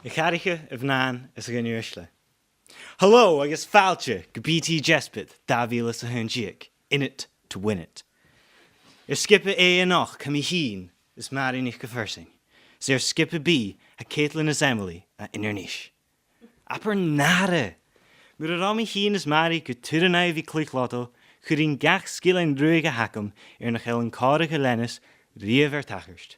I chariche of nan is gan uisle. Hello, agus falche, gebiti jespit, davilas a hunjiek, in it to win it. Skippe noch, kam heen, is mari nicht geversing. Skippe B, a Caitlin is Emily, a innernish. Apper nare. Mur rami heen is mari geturenai vi klicklotto, churin gach skillen ruige hakum, nach helen karige lennis, rievertacherst.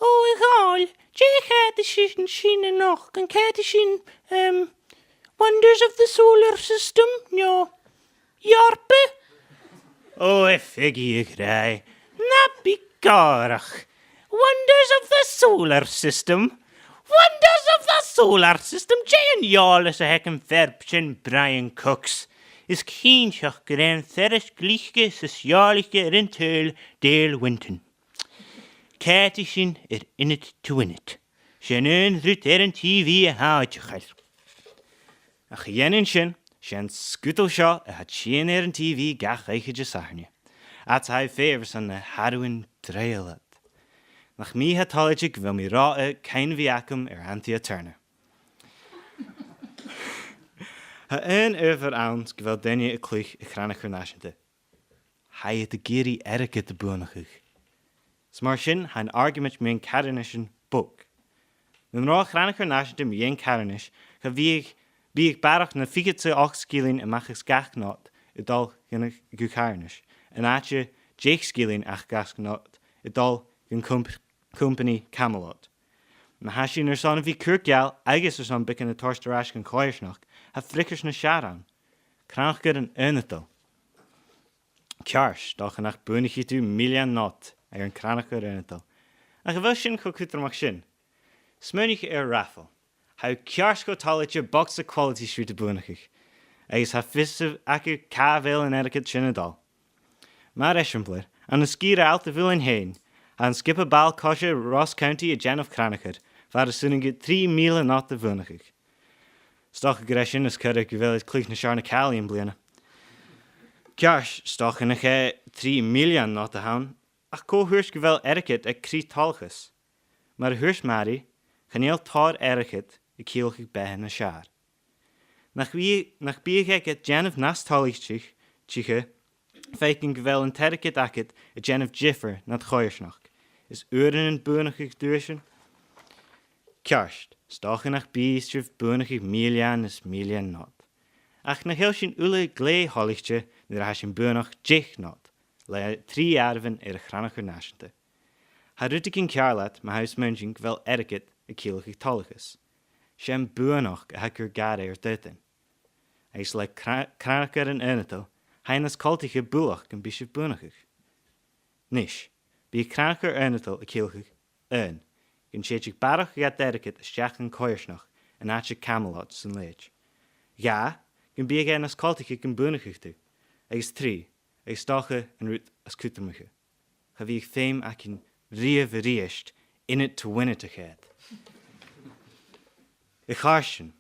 Oh, egal. Jake had the shin noch, and Katishin, wonders of the solar system, no. Yarpe? Oh, figgy ik rij. Nappy garach. Wonders of the solar system. Wonders of the solar system. Jane Yall is a heckin' verbchen Brian Cooks. Is kienchach geren theres gliche socialige rintel deel winten. Katishin in it to win it. Shanun rut TV a hautjachal. Ach jenin shin, shan scutal shaw a had shin TV gach eiche jasarnia. At high favors on the Hadwin Dheireannach. Nach mi het hallig wil mi ra kein viacum Anthea Turner. Ha een over ounds gewel denje kluch Crannachar Nàiseanta. Hij het de giri erike te boonachig. Smarshin ha een argument met een Carranischen boek. Nun ra Crannachar Nàiseanta met een Carranish, ga wie ik barach na figetse skilin en mag gach not, het al geen Carranish. En atje Jake skilin ach gach not, het al geen company Camelot. Na hashin er son vi kirkjal, eiges er son bikken de torsterash en chòir ha frikkers na sharan. Crannachar en Nàiseanta. Kjars, doch nach bunigje tu million not, een Crannachar Nàiseanta. En gewil shin ko kutermach shin. Smunich raffle. How kjars go taletje box the quality street de bunigig. Eis ha visse akke kavel en etiquette shinadal. Maar eschempler, an de skire alte vil in heen. Han skippe bal kosje Ross County a gen of Crannachar, waar de sunnige 3 miele not de bunigig. Stoch greshin is kudde gewil het klich na sharna kalium bliene. Kjars, stoch in 3 million not de houn, ach ko hurs gewil etiquette a kri talges. Maar hurs mari, ganeel tar etiquette, a kielgig bij na shar. Nach biegek het gen of nastalig chiche, feiking gewel een etiquette akket a gen of jiffer nat chòir is uren en bunigig duurschen. Kjarst, stochen nach biestjuf bunigig million is million not. Ach nach heel sin ule glei holligtje, nir hashin bunach jich not, le 3 arven Crannachar Nàiseanta. Ha rutig in kjarlat, ma huis munching wel etiquette a kielgig talligus. Shem bunach a hakur gade duiten. Eis like Crannachar en Nàiseanta, heinas kaltige bulach gan bishop bunachig. Nish, bi Crannachar Nàiseanta a kielgig, gan shechig barach gat etiquette a shach en chòir en atje Camelot sin leich. Ja, gan bi as kaltige gan bunachig tu. Eis 3, eis stache en root as kutermiche. Ga wie fame akin riest in it to win it ahead. De garsjen.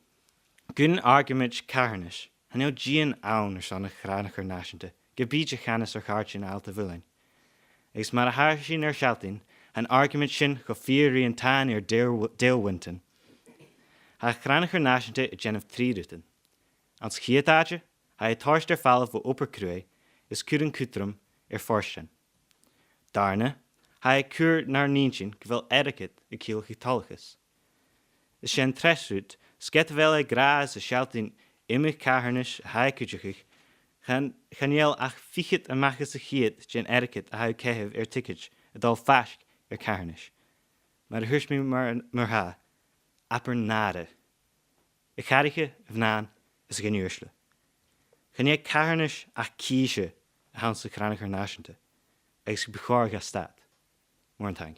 Gun argument Carranish. Han heel gian aun er son Crannachar Nàiseanta. Gebiedje ganis er garsjen al te willen. Eis maar a harsjen er shaltin. An argument shin go fieri en tan deelwinten. Ha Crannachar Nàiseanta a gen of 3 ruten. Ans chietaatje, ha je tarst er fall vo opperkrui, is kuren kutrum forsten. Darne, ha je kur naar nientjen, gewel etiquette a kielgig talgus. Is shen tresrut, sket wel e gras a shaltin immig Carranish ha je kutjigig, gan jel ach fichet a machas a chiet gen etiquette a ha je kehev tickage, a dal fask Carranish. Maar hurs me maar ha, apper nade. Ik garige of naan is geen uursle. Gan je Carranish ach kiesje, a hans de Crannachar Nàiseanta. Ik begoor ga stad. Morgen dank.